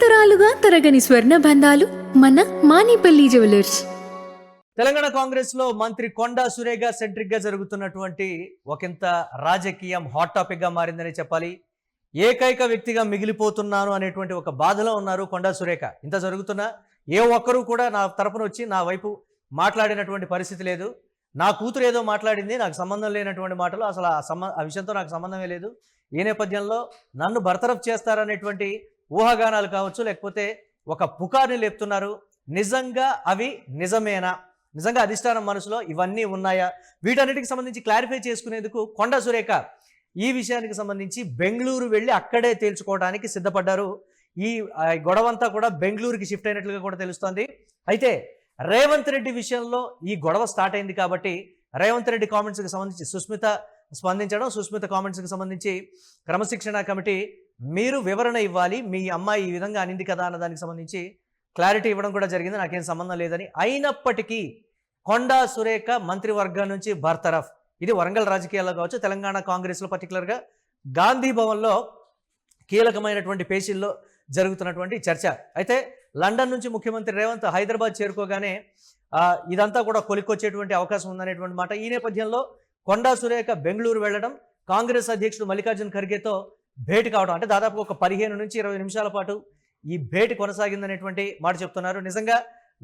తరతరాలుగా తరగని స్వర్ణ బంధాలు మన మానిపల్లి జ్యువెలర్స్. తెలంగాణ కాంగ్రెస్ లో మంత్రి కొండా సురేఖ సెంట్రిక్ గా జరుగుతున్నటువంటి ఒకంత రాజకీయం హాట్ టాపిక్ గా మారిందని చెప్పాలి. ఏకైక వ్యక్తిగా మిగిలిపోతున్నాను అనేటువంటి ఒక బాధలో ఉన్నారు కొండా సురేఖ. ఇంత జరుగుతున్నా ఏ ఒక్కరూ కూడా నా తరపున వచ్చి నా వైపు మాట్లాడినటువంటి పరిస్థితి లేదు. నా కూతురు ఏదో మాట్లాడింది, నాకు సంబంధం లేనటువంటి మాటలు, అసలు ఆ విషయంతో నాకు సంబంధమే లేదు. ఈ నేపథ్యంలో నన్ను బర్తరఫ్ చేస్తారనేటువంటి ఊహాగానాలు కావచ్చు, లేకపోతే ఒక పుకార్ని లేపుతున్నారు. నిజంగా అవి నిజమేనా? నిజంగా అధిష్టానం మనసులో ఇవన్నీ ఉన్నాయా? వీటన్నిటికి సంబంధించి క్లారిఫై చేసుకునేందుకు కొండా సురేఖ ఈ విషయానికి సంబంధించి బెంగళూరు వెళ్ళి అక్కడే తేల్చుకోవడానికి సిద్ధపడ్డారు. ఈ గొడవంతా కూడా బెంగళూరుకి షిఫ్ట్ అయినట్లుగా కూడా తెలుస్తోంది. అయితే రేవంత్ రెడ్డి విషయంలో ఈ గొడవ స్టార్ట్ అయింది కాబట్టి రేవంత్ రెడ్డి కామెంట్స్కి సంబంధించి సుస్మిత స్పందించడం, సుస్మిత కామెంట్స్కి సంబంధించి క్రమశిక్షణ కమిటీ మీరు వివరణ ఇవ్వాలి, మీ అమ్మాయి ఈ విధంగా అనింది కదా అన్న దానికి సంబంధించి క్లారిటీ ఇవ్వడం కూడా జరిగింది. నాకేం సంబంధం లేదని. అయినప్పటికీ కొండా సురేఖ మంత్రివర్గం నుంచి బర్తరఫ్. ఇది వరంగల్ రాజకీయాల్లో కావచ్చు, తెలంగాణ కాంగ్రెస్లో పర్టికులర్గా గాంధీ భవన్లో కీలకమైనటువంటి పేషీల్లో జరుగుతున్నటువంటి చర్చ. అయితే లండన్ నుంచి ముఖ్యమంత్రి రేవంత్ హైదరాబాద్ చేరుకోగానే ఇదంతా కూడా కొలిక్కొచ్చేటువంటి అవకాశం ఉందనేటువంటి మాట. ఈ నేపథ్యంలో కొండా సురేఖ బెంగళూరు వెళ్ళడం, కాంగ్రెస్ అధ్యక్షుడు మల్లికార్జున్ ఖర్గేతో భేటీ కావడం, అంటే దాదాపు ఒక 15 నుంచి 20 నిమిషాల పాటు ఈ భేటీ కొనసాగిందనేటువంటి మాట చెప్తున్నారు. నిజంగా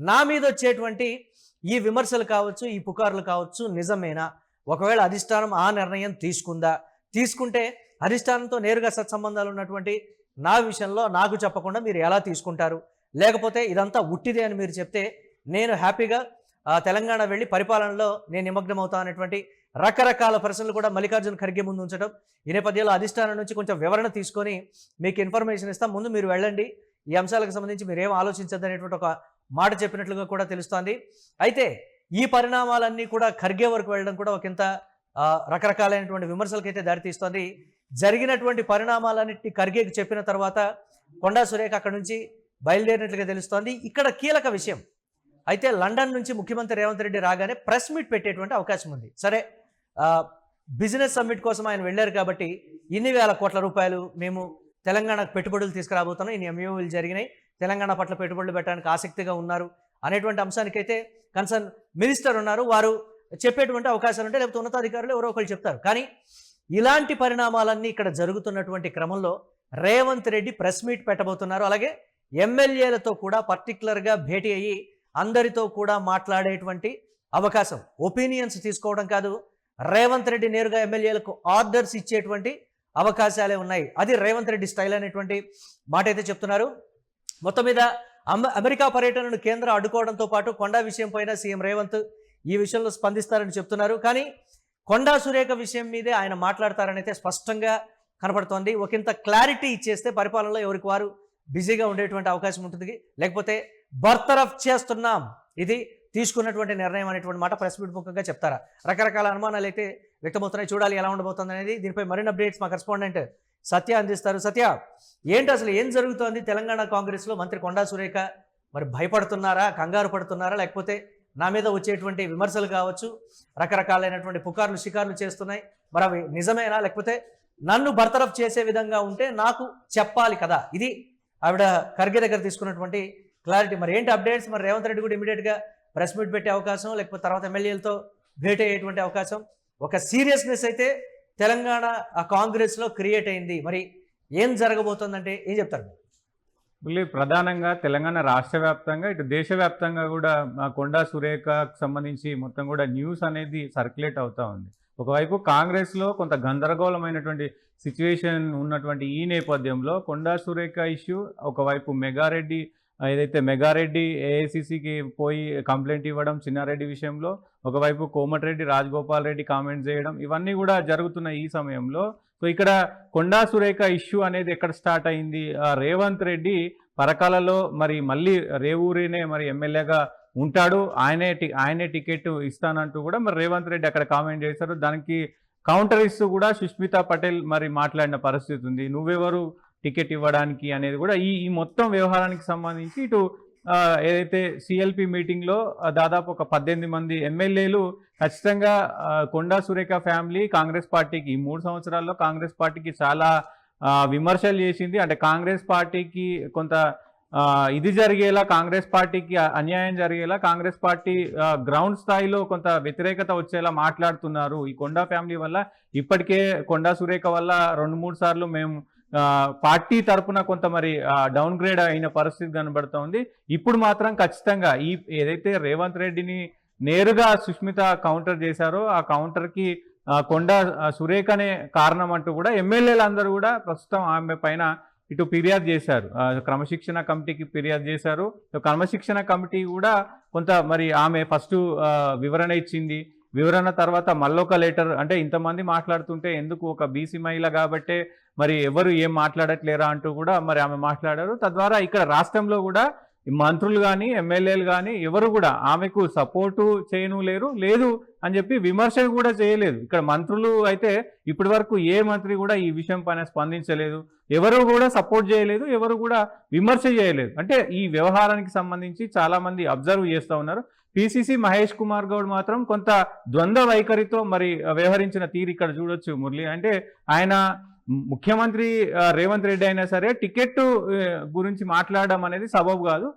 నా మీద వచ్చేటువంటి ఈ విమర్శలు కావచ్చు, ఈ పుకార్లు కావచ్చు, నిజమేనా? ఒకవేళ అధిష్టానం ఆ నిర్ణయం తీసుకుంటే అధిష్టానంతో నేరుగా సత్సంబంధాలు ఉన్నటువంటి నా విషయంలో నాకు చెప్పకుండా మీరు ఎలా తీసుకుంటారు? లేకపోతే ఇదంతా ఉట్టిదే అని మీరు చెప్తే నేను హ్యాపీగా తెలంగాణ వెళ్ళి పరిపాలనలో నేను నిమగ్నం అవుతా అనేటువంటి రకరకాల ప్రశ్నలు కూడా మల్లికార్జున్ ఖర్గే ముందు ఉంచడం. ఈ నేపథ్యంలో అధిష్టానం నుంచి కొంచెం వివరణ తీసుకొని మీకు ఇన్ఫర్మేషన్ ఇస్తాం, ముందు మీరు వెళ్ళండి, ఈ అంశాలకు సంబంధించి మీరేం ఆలోచించద్దు అనేటువంటి ఒక మాట చెప్పినట్లుగా కూడా తెలుస్తోంది. అయితే ఈ పరిణామాలన్నీ కూడా ఖర్గే వరకు వెళ్ళడం కూడా ఒకంత రకరకాలైనటువంటి విమర్శలకైతే దారితీస్తోంది. జరిగినటువంటి పరిణామాలన్నింటినీ ఖర్గేకి చెప్పిన తర్వాత కొండా సురేఖ అక్కడి నుంచి బయలుదేరినట్లుగా తెలుస్తోంది. ఇక్కడ కీలక విషయం అయితే లండన్ నుంచి ముఖ్యమంత్రి రేవంత్ రెడ్డి రాగానే ప్రెస్ మీట్ పెట్టేటువంటి అవకాశం ఉంది. సరే, బిజినెస్ సమ్మిట్ కోసం ఆయన వెళ్ళారు కాబట్టి ఇన్ని వేల కోట్ల రూపాయలు మేము తెలంగాణకు పెట్టుబడులు తీసుకురాబోతున్నాం, ఇన్ని ఎంఓయూలు జరిగినాయి, తెలంగాణ పట్ల పెట్టుబడులు పెట్టడానికి ఆసక్తిగా ఉన్నారు అనేటువంటి అంశానికైతే కన్సర్న్ మినిస్టర్ ఉన్నారు, వారు చెప్పేటువంటి అవకాశాలు ఉంటాయి, లేకపోతే ఉన్నతాధికారులు ఎవరో ఒకరు చెప్తారు. కానీ ఇలాంటి పరిణామాలన్నీ ఇక్కడ జరుగుతున్నటువంటి క్రమంలో రేవంత్ రెడ్డి ప్రెస్ మీట్ పెట్టబోతున్నారు. అలాగే ఎమ్మెల్యేలతో కూడా పర్టికులర్గా భేటీ అయ్యి అందరితో కూడా మాట్లాడేటువంటి అవకాశం, ఒపీనియన్స్ తీసుకోవడం కాదు, రేవంత్ రెడ్డి నేరుగా ఎమ్మెల్యేలకు ఆర్డర్స్ ఇచ్చేటువంటి అవకాశాలే ఉన్నాయి. అది రేవంత్ రెడ్డి స్టైల్ అనేటువంటి మాట అయితే చెప్తున్నారు. మొత్తం మీద అమెరికా పర్యటనను కేంద్రం అడ్డుకోవడంతో పాటు కొండా విషయం పైన సీఎం రేవంత్ ఈ విషయంలో స్పందిస్తారని చెప్తున్నారు. కానీ కొండా సురేఖ విషయం మీదే ఆయన మాట్లాడతారని అయితే స్పష్టంగా కనపడుతోంది. ఒకంత క్లారిటీ ఇచ్చేస్తే పరిపాలనలో ఎవరికి వారు బిజీగా ఉండేటువంటి అవకాశం ఉంటుంది. లేకపోతే బర్తరఫ్ చేస్తున్నాం, ఇది తీసుకున్నటువంటి నిర్ణయం అనేటువంటి మాట ప్రెస్ మీట్ ముఖంగా చెప్తారా? రకరకాల అనుమానాలు అయితే వ్యక్తమవుతున్నాయి. చూడాలి ఎలా ఉండబోతుంది అనేది. దీనిపై మరిన్ని అప్డేట్స్ మా కరెస్పాండెంట్ సత్య అందిస్తారు. సత్య, ఏంటి అసలు ఏం జరుగుతోంది తెలంగాణ కాంగ్రెస్లో? మంత్రి కొండా సురేఖ మరి భయపడుతున్నారా, కంగారు పడుతున్నారా, లేకపోతే నా మీద వచ్చేటువంటి విమర్శలు కావచ్చు, రకరకాలైనటువంటి పుకార్లు షికార్లు చేస్తున్నాయి, మరి అవి నిజమేనా? లేకపోతే నన్ను బర్తరఫ్ చేసే విధంగా ఉంటే నాకు చెప్పాలి కదా? ఇది ఆవిడ ఖర్గే దగ్గర తీసుకున్నటువంటి క్లారిటీ. మరి ఏంటి అప్డేట్స్? మరి రేవంత్ రెడ్డి కూడా ఇమీడియట్గా ప్రెస్ మీట్ పెట్టే అవకాశం, లేకపోతే తర్వాత ఎమ్మెల్యేలతో భేటీ అయ్యేటువంటి అవకాశం, ఒక సీరియస్నెస్ అయితే తెలంగాణ కాంగ్రెస్లో క్రియేట్ అయింది. మరి ఏం జరగబోతుందంటే ఏం చెప్తారు? ప్రధానంగా తెలంగాణ రాష్ట్ర వ్యాప్తంగా, ఇటు దేశవ్యాప్తంగా కూడా కొండా సురేఖకు సంబంధించి మొత్తం కూడా న్యూస్ అనేది సర్క్యులేట్ అవుతూ ఉంది. ఒకవైపు కాంగ్రెస్లో కొంత గందరగోళమైనటువంటి సిచ్యువేషన్ ఉన్నటువంటి ఈ నేపథ్యంలో కొండా సురేఖ ఇష్యూ, ఒకవైపు మెగారెడ్డి ఏఐసిసికి పోయి కంప్లైంట్ ఇవ్వడం చిన్నారెడ్డి విషయంలో, ఒకవైపు కోమటిరెడ్డి రాజగోపాల్ రెడ్డి కామెంట్స్ చేయడం, ఇవన్నీ కూడా జరుగుతున్న ఈ సమయంలో సో ఇక్కడ కొండా సురేఖ ఇష్యూ అనేది ఎక్కడ స్టార్ట్ అయింది? రేవంత్ రెడ్డి పరకాలలో మరి మళ్ళీ రేవూరినే మరి ఎమ్మెల్యేగా ఉంటాడు, ఆయనే టికెట్ ఇస్తానంటూ కూడా మరి రేవంత్ రెడ్డి అక్కడ కామెంట్ చేశారు. దానికి కౌంటర్ ఇస్తూ కూడా సుష్మితా పటేల్ మరి మాట్లాడిన పరిస్థితి ఉంది. నువ్వెవరు టికెట్ ఇవ్వడానికి అనేది కూడా ఈ మొత్తం వ్యవహారానికి సంబంధించి ఇటు ఏదైతే సిఎల్పి మీటింగ్లో దాదాపు ఒక 18 మంది ఎమ్మెల్యేలు ఖచ్చితంగా కొండా సురేఖ ఫ్యామిలీ కాంగ్రెస్ పార్టీకి ఈ 3 సంవత్సరాల్లో కాంగ్రెస్ పార్టీకి చాలా విమర్శలు చేసింది. అంటే కాంగ్రెస్ పార్టీకి కొంత ఇది జరిగేలా, కాంగ్రెస్ పార్టీకి అన్యాయం జరిగేలా, కాంగ్రెస్ పార్టీ గ్రౌండ్ స్థాయిలో కొంత వ్యతిరేకత వచ్చేలా మాట్లాడుతున్నారు. ఈ కొండా ఫ్యామిలీ వల్ల ఇప్పటికే కొండా సురేఖ వల్ల 2-3 సార్లు మేము పార్టీ తరపున కొంత మరి డౌన్ గ్రేడ్ అయిన పరిస్థితి కనబడుతోంది. ఇప్పుడు మాత్రం ఖచ్చితంగా ఏదైతే రేవంత్ రెడ్డిని నేరుగా సుష్మిత కౌంటర్ చేశారో ఆ కౌంటర్కి కొండా సురేఖనే కారణం అంటూ కూడా ఎమ్మెల్యేలు అందరూ కూడా ప్రస్తుతం ఆమె పైన ఇటు ఫిర్యాదు చేశారు. క్రమశిక్షణ కమిటీకి ఫిర్యాదు చేశారు. క్రమశిక్షణ కమిటీ కూడా కొంత మరి ఆమె ఫస్ట్ వివరణ ఇచ్చింది. వివరణ తర్వాత మళ్ళొక లెటర్, అంటే ఇంతమంది మాట్లాడుతుంటే ఎందుకు ఒక బీసీ మహిళ కాబట్టే మరి ఎవరు ఏం మాట్లాడట్లేరా అంటూ కూడా మరి ఆమె మాట్లాడారు. తద్వారా ఇక్కడ రాష్ట్రంలో కూడా మంత్రులు కానీ ఎమ్మెల్యేలు కానీ ఎవరు కూడా ఆమెకు సపోర్టు లేదు అని చెప్పి విమర్శ కూడా చేయలేదు. ఇక్కడ మంత్రులు అయితే ఇప్పటి వరకు ఏ మంత్రి కూడా ఈ విషయం పైన స్పందించలేదు, ఎవరు కూడా సపోర్ట్ చేయలేదు, ఎవరు కూడా విమర్శ చేయలేదు. అంటే ఈ వ్యవహారానికి సంబంధించి చాలా మంది అబ్జర్వ్ చేస్తూ ఉన్నారు. పిసిసి మహేష్ కుమార్ గౌడ్ మాత్రం కొంత ద్వంద్వ వైఖరితో మరి వ్యవహరించిన తీరు ఇక్కడ చూడొచ్చు మురళి. అంటే ఆయన ముఖ్యమంత్రి రేవంత్ రెడ్డి అయినా సరే టికెట్ గురించి మాట్లాడడం అనేది సబబు కాదు.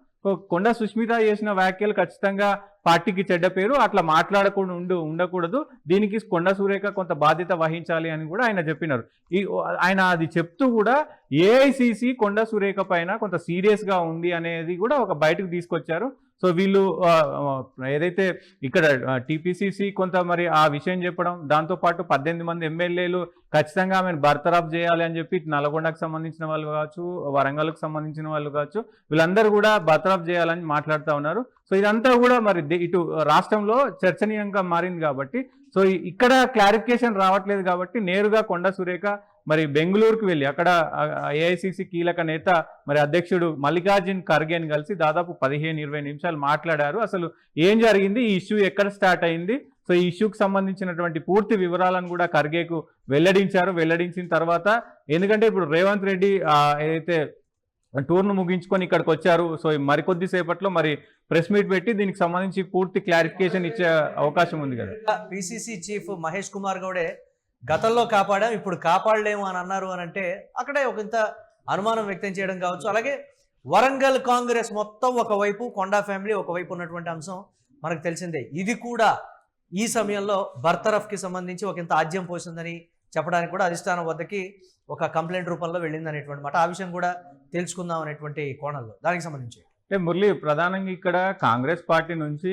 కొండా సుష్మిత చేసిన వ్యాఖ్యలు ఖచ్చితంగా పార్టీకి చెడ్డ పేరు, అట్లా మాట్లాడకుండా ఉండకూడదు, దీనికి కొండా సురేఖ కొంత బాధ్యత వహించాలి అని కూడా ఆయన చెప్పినారు. ఆయన అది చెప్తూ కూడా ఏఐసిసి కొండా సురేఖ పైన కొంత సీరియస్గా ఉంది అనేది కూడా ఒక బయటకు తీసుకొచ్చారు. సో వీళ్ళు ఏదైతే ఇక్కడ టీపీసీసీ కొంత మరి ఆ విషయం చెప్పడం, దాంతోపాటు 18 మంది ఎమ్మెల్యేలు ఖచ్చితంగా ఆమెను బర్తరఫ్ చేయాలి అని చెప్పి నల్గొండకు సంబంధించిన వాళ్ళు కావచ్చు, వరంగల్కు సంబంధించిన వాళ్ళు కావచ్చు, వీళ్ళందరూ కూడా బర్తరఫ్ చేయాలని మాట్లాడుతూ ఉన్నారు. సో ఇదంతా కూడా మరి ఇటు రాష్ట్రంలో చర్చనీయంగా మారింది కాబట్టి, సో ఇక్కడ క్లారిఫికేషన్ రావట్లేదు కాబట్టి నేరుగా కొండా సురేఖ మరి బెంగళూరుకు వెళ్ళి అక్కడ ఏఐసిసి కీలక నేత మరి అధ్యక్షుడు మల్లికార్జున్ ఖర్గేని కలిసి దాదాపు 15-20 నిమిషాలు మాట్లాడారు. అసలు ఏం జరిగింది, ఈ ఇష్యూ ఎక్కడ స్టార్ట్ అయింది, సో ఈ ఇష్యూకి సంబంధించినటువంటి పూర్తి వివరాలను కూడా ఖర్గేకు వెల్లడించారు. వెల్లడించిన తర్వాత ఎందుకంటే ఇప్పుడు రేవంత్ రెడ్డి ఏదైతే టూర్ను ముగించుకొని ఇక్కడికి వచ్చారు, సో మరికొద్ది సేపట్లో మరి ప్రెస్ మీట్ పెట్టి దీనికి సంబంధించి పూర్తి క్లారిఫికేషన్ ఇచ్చే అవకాశం ఉంది కదా. పిసిసి చీఫ్ మహేష్ కుమార్ గౌడే గతంలో కాపాడాం ఇప్పుడు కాపాడలేము అని అన్నారు అని అంటే అక్కడే ఒకంత అనుమానం వ్యక్తం చేయడం కావచ్చు. అలాగే వరంగల్ కాంగ్రెస్ మొత్తం ఒకవైపు, కొండా ఫ్యామిలీ ఒకవైపు ఉన్నటువంటి అంశం మనకు తెలిసిందే. ఇది కూడా ఈ సమయంలో బర్తరఫ్కి సంబంధించి ఒకంత ఆజ్యం పోసిందని చెప్పడానికి కూడా అధిష్టానం వద్దకి ఒక కంప్లైంట్ రూపంలో వెళ్ళింది అనేటువంటి మాట. ఆ విషయం కూడా తెలుసుకుందాం అనేటువంటి కోణంలో దానికి సంబంధించి అంటే మురళి ప్రధానంగా ఇక్కడ కాంగ్రెస్ పార్టీ నుంచి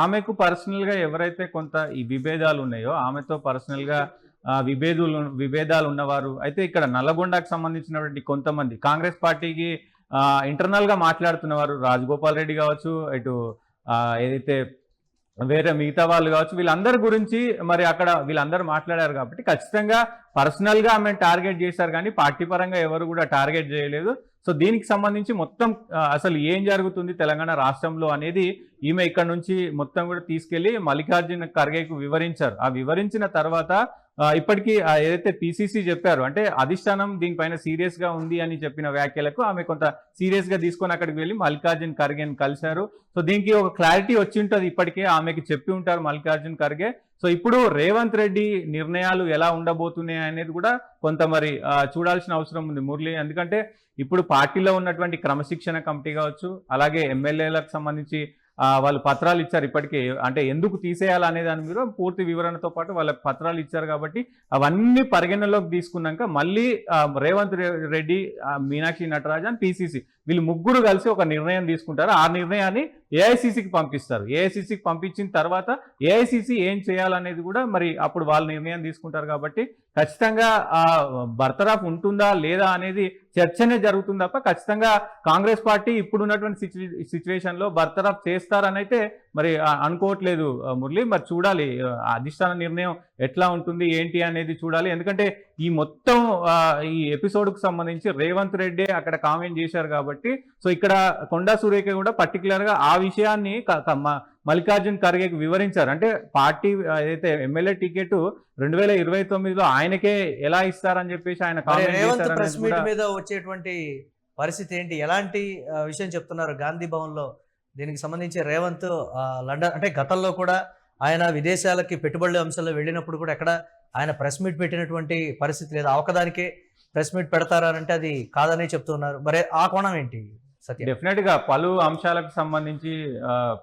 ఆమెకు పర్సనల్గా ఎవరైతే కొంత ఈ విభేదాలు ఉన్నాయో, ఆమెతో పర్సనల్గా విభేదాలు ఉన్నవారు అయితే ఇక్కడ నల్లగొండకు సంబంధించినటువంటి కొంతమంది కాంగ్రెస్ పార్టీకి ఇంటర్నల్గా మాట్లాడుతున్నవారు, రాజగోపాల్ రెడ్డి కావచ్చు, ఇటు ఏదైతే వేరే మిగతా వాళ్ళు కావచ్చు, వీళ్ళందరి గురించి మరి అక్కడ వీళ్ళందరూ మాట్లాడారు కాబట్టి ఖచ్చితంగా పర్సనల్గా ఆమె టార్గెట్ చేశారు కానీ పార్టీ పరంగా ఎవరు కూడా టార్గెట్ చేయలేదు. సో దీనికి సంబంధించి మొత్తం అసలు ఏం జరుగుతుంది తెలంగాణ రాష్ట్రంలో అనేది ఈమె ఇక్కడ నుంచి మొత్తం కూడా తీసుకెళ్లి మల్లికార్జున ఖర్గేకు వివరించారు. ఆ వివరించిన తర్వాత ఇప్పటికీ ఏదైతే పిసిసి చెప్పారు అంటే అధిష్టానం దీనిపైన సీరియస్గా ఉంది అని చెప్పిన వ్యాఖ్యలకు ఆమె కొంత సీరియస్గా తీసుకొని అక్కడికి వెళ్ళి మల్లికార్జున ఖర్గేని కలిశారు. సో దీనికి ఒక క్లారిటీ వచ్చి ఉంటుంది, ఇప్పటికే ఆమెకి చెప్పి ఉంటారు మల్లికార్జున ఖర్గే. సో ఇప్పుడు రేవంత్ రెడ్డి నిర్ణయాలు ఎలా ఉండబోతున్నాయి అనేది కూడా కొంత మరి చూడాల్సిన అవసరం ఉంది మురళి. ఎందుకంటే ఇప్పుడు పార్టీలో ఉన్నటువంటి క్రమశిక్షణ కమిటీ కావచ్చు, అలాగే ఎమ్మెల్యేలకు సంబంధించి వాళ్ళు పత్రాలు ఇచ్చారు ఇప్పటికే, అంటే ఎందుకు తీసేయాలనే దాని మీద పూర్తి వివరణతో పాటు వాళ్ళకి పత్రాలు ఇచ్చారు కాబట్టి అవన్నీ పరిగణలోకి తీసుకున్నాక మళ్ళీ రేవంత్ రెడ్డి, మీనాక్షి నటరాజన్, పిసిసి వీళ్ళు ముగ్గురు కలిసి ఒక నిర్ణయం తీసుకుంటారు. ఆ నిర్ణయాన్ని ఏఐసిసికి పంపిస్తారు. ఏఐసిసికి పంపించిన తర్వాత ఏఐసిసి ఏం చేయాలనేది కూడా మరి అప్పుడు వాళ్ళు నిర్ణయం తీసుకుంటారు. కాబట్టి ఖచ్చితంగా బర్తరఫ్ ఉంటుందా లేదా అనేది చర్చనే జరుగుతుంది తప్ప ఖచ్చితంగా కాంగ్రెస్ పార్టీ ఇప్పుడున్నటువంటి సిచ్యువేషన్లో బర్తరఫ్ చేస్తారని అయితే మరి అనుకోవట్లేదు మురళి. మరి చూడాలి అధిష్టాన నిర్ణయం ఎట్లా ఉంటుంది ఏంటి అనేది చూడాలి. ఎందుకంటే ఈ మొత్తం ఈ ఎపిసోడ్కు సంబంధించి రేవంత్ రెడ్డి అక్కడ కామెంట్ చేశారు కాబట్టి సో ఇక్కడ కొండా సురేఖ కూడా పర్టికులర్గా ఆ విషయాన్ని మల్లికార్జున్ ఖర్గేకి వివరించారు. అంటే పార్టీ ఏదైతే ఎమ్మెల్యే టికెట్ 2029లో ఆయనకే ఎలా ఇస్తారని చెప్పేసి ఆయన ప్రెస్ మీట్ మీద వచ్చేటువంటి పరిస్థితి ఏంటి, ఎలాంటి విషయం చెప్తున్నారు గాంధీ భవన్ లో దీనికి సంబంధించి రేవంత్ లండన్ అంటే గతంలో కూడా ఆయన విదేశాలకి పెట్టుబడుల అంశాల్లో వెళ్ళినప్పుడు కూడా ఎక్కడ ఆయన ప్రెస్ మీట్ పెట్టినటువంటి పరిస్థితి లేదు. ఒకదానికే ప్రెస్ మీట్ పెడతారా అంటే అది కాదని చెప్తున్నారు. మరి ఆ కోణం ఏంటి? సత్యం. డెఫినెట్ గా పలు అంశాలకు సంబంధించి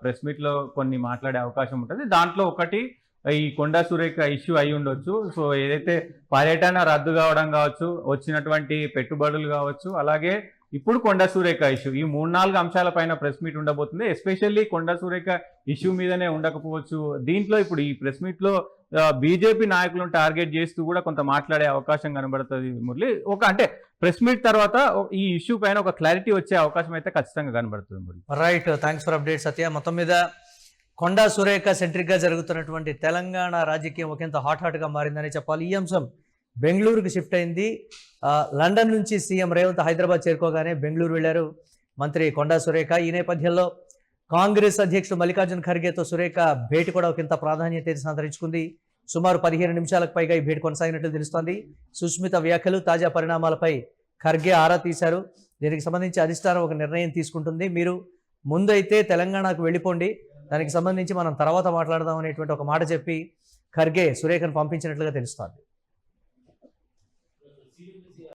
ప్రెస్ మీట్ లో కొన్ని మాట్లాడే అవకాశం ఉంటుంది. దాంట్లో ఒకటి ఈ కొండా సురేఖ ఇష్యూ అయి ఉండొచ్చు. సో ఏదైతే పర్యటన రద్దు కావడం కావచ్చు, వచ్చినటువంటి పెట్టుబడులు కావచ్చు, అలాగే ఇప్పుడు కొండా సురేఖ ఇష్యూ, ఈ 3-4 అంశాలపైన ప్రెస్ మీట్ ఉండబోతుంది. ఎస్పెషల్లీ కొండా సురేఖ ఇష్యూ మీదనే ఉండకపోవచ్చు. దీంట్లో ఇప్పుడు ఈ ప్రెస్ మీట్ లో బీజేపీ నాయకులను టార్గెట్ చేస్తూ కూడా కొంత మాట్లాడే అవకాశం కనబడుతుంది మురళి. అంటే ప్రెస్ మీట్ తర్వాత ఈ ఇష్యూ పైన ఒక క్లారిటీ వచ్చే అవకాశం అయితే ఖచ్చితంగా కనబడుతుంది Murali. Right, thanks for update Satya. మొత్తం మీద కొండా సురేఖ సెంట్రిక్ గా జరుగుతున్నటువంటి తెలంగాణ రాజకీయం ఒకంత హాట్ గా మారిందని చెప్పాలి. ఈ అంశం బెంగళూరుకి షిఫ్ట్ అయింది. లండన్ నుంచి సీఎం రేవంత్ హైదరాబాద్ చేరుకోగానే బెంగళూరు వెళ్లారు మంత్రి కొండా సురేఖ. ఈ నేపథ్యంలో కాంగ్రెస్ అధ్యక్షుడు మల్లికార్జున ఖర్గేతో సురేఖ భేటీ కూడా ఒకంత ప్రాధాన్యత సంతరించుకుంది. సుమారు 15 నిమిషాలకు పైగా ఈ భేటీ కొనసాగినట్లు తెలుస్తోంది. సుష్మిత వ్యాఖ్యలు, తాజా పరిణామాలపై ఖర్గే ఆరా తీశారు. దీనికి సంబంధించి అధిష్టానం ఒక నిర్ణయం తీసుకుంటుంది. మీరు ముందైతే తెలంగాణకు వెళ్ళిపోండి, దానికి సంబంధించి మనం తర్వాత మాట్లాడదాం అనేటువంటి ఒక మాట చెప్పి ఖర్గే సురేఖను పంపించినట్లుగా తెలుస్తోంది.